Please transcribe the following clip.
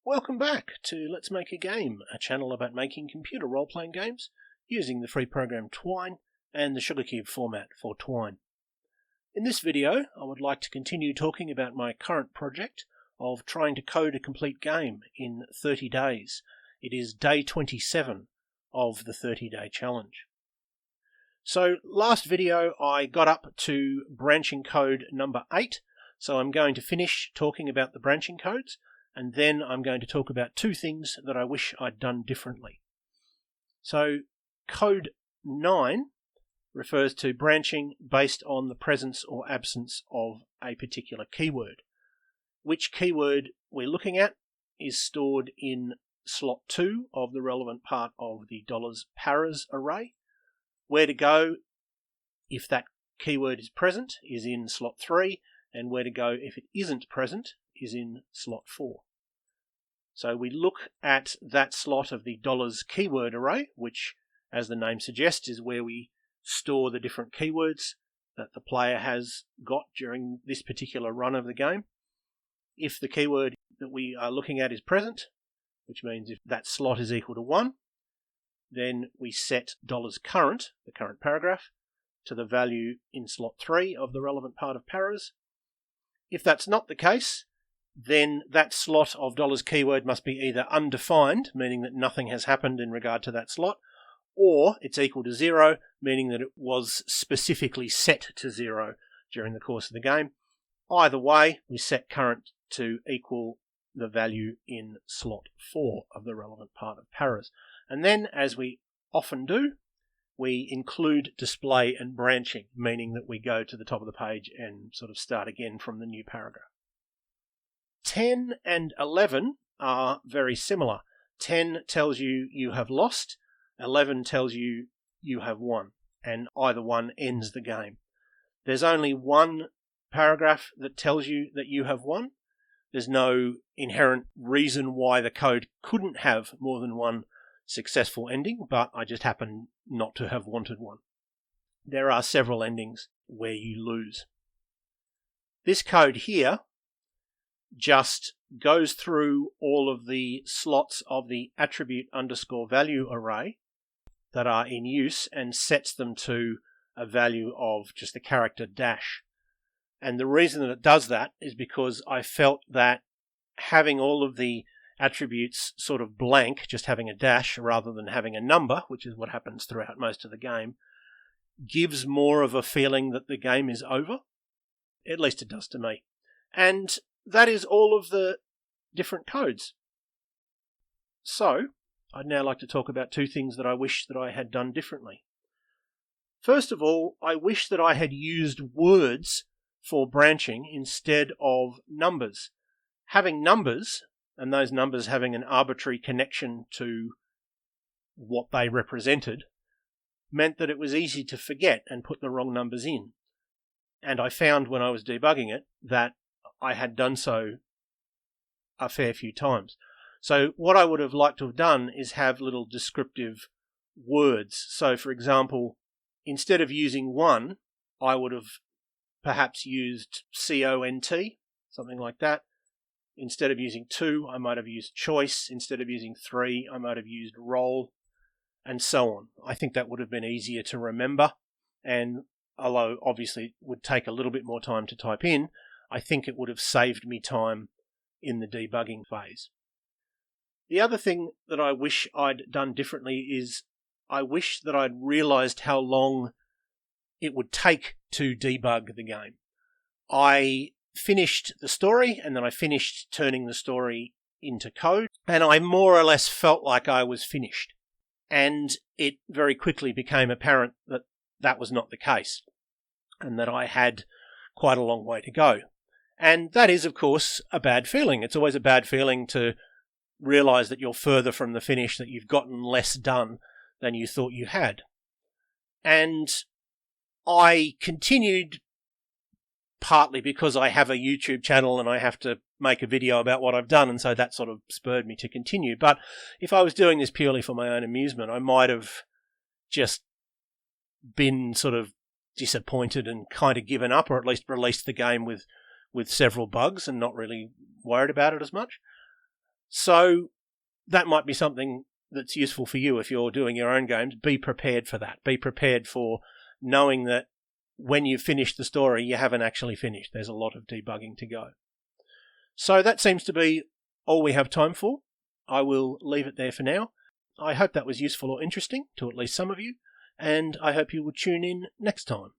Welcome back to Let's Make a Game, a channel about making computer role-playing games using the free program Twine and the Sugarcube format for Twine. In this video, I would like to continue talking about my current project of trying to code a complete game in 30 days. It is day 27 of the 30-day challenge. So last video I got up to branching code number 8, so I'm going to finish talking about the branching codes, and then I'm going to talk about two things that I wish I'd done differently. So code 9 refers to branching based on the presence or absence of a particular keyword. Which keyword we're looking at is stored in slot 2 of the relevant part of the $paras array. Where to go if that keyword is present is in slot 3, and where to go if it isn't present is in slot 4. So we look at that slot of the $keyword array, which, as the name suggests, is where we store the different keywords that the player has got during this particular run of the game. If the keyword that we are looking at is present, which means if that slot is equal to 1, then we set $current, the current paragraph, to the value in slot 3 of the relevant part of paras. If that's not the case, then that slot of $keyword must be either undefined, meaning that nothing has happened in regard to that slot, or it's equal to 0, meaning that it was specifically set to 0 during the course of the game. Either way, we set current to equal the value in slot 4 of the relevant part of paras. And then, as we often do, we include display and branching, meaning that we go to the top of the page and sort of start again from the new paragraph. 10 and 11 are very similar. 10 tells you you have lost, 11 tells you you have won, and either one ends the game. There's only one paragraph that tells you that you have won. There's no inherent reason why the code couldn't have more than one successful ending, but I just happen not to have wanted one. There are several endings where you lose. This code here just goes through all of the slots of the attribute underscore value array that are in use and sets them to a value of just the character dash. And the reason that it does that is because I felt that having all of the attributes sort of blank, just having a dash rather than having a number, which is what happens throughout most of the game, gives more of a feeling that the game is over. At least it does to me. And that is all of the different codes. So, I'd now like to talk about two things that I wish that I had done differently. First of all, I wish that I had used words for branching instead of numbers. Having numbers, and those numbers having an arbitrary connection to what they represented, meant that it was easy to forget and put the wrong numbers in. And I found when I was debugging it that I had done so a fair few times. So what I would have liked to have done is have little descriptive words. So for example, instead of using 1, I would have perhaps used CONT, something like that. Instead of using 2, I might have used choice. Instead of using 3, I might have used roll, and so on. I think that would have been easier to remember, and although obviously it would take a little bit more time to type in, I think it would have saved me time in the debugging phase. The other thing that I wish I'd done differently is I wish that I'd realized how long it would take to debug the game. I finished the story, and then I finished turning the story into code, and I more or less felt like I was finished. And it very quickly became apparent that that was not the case, and that I had quite a long way to go. And that is, of course, a bad feeling. It's always a bad feeling to realize that you're further from the finish, that you've gotten less done than you thought you had. And I continued, partly because I have a YouTube channel and I have to make a video about what I've done, and so that sort of spurred me to continue. But if I was doing this purely for my own amusement, I might have just been sort of disappointed and kind of given up, or at least released the game with several bugs and not really worried about it as much. So that might be something that's useful for you if you're doing your own games. Be prepared for that. Be prepared for knowing that when you've finished the story, you haven't actually finished. There's a lot of debugging to go. So that seems to be all we have time for. I will leave it there for now. I hope that was useful or interesting to at least some of you, and I hope you will tune in next time.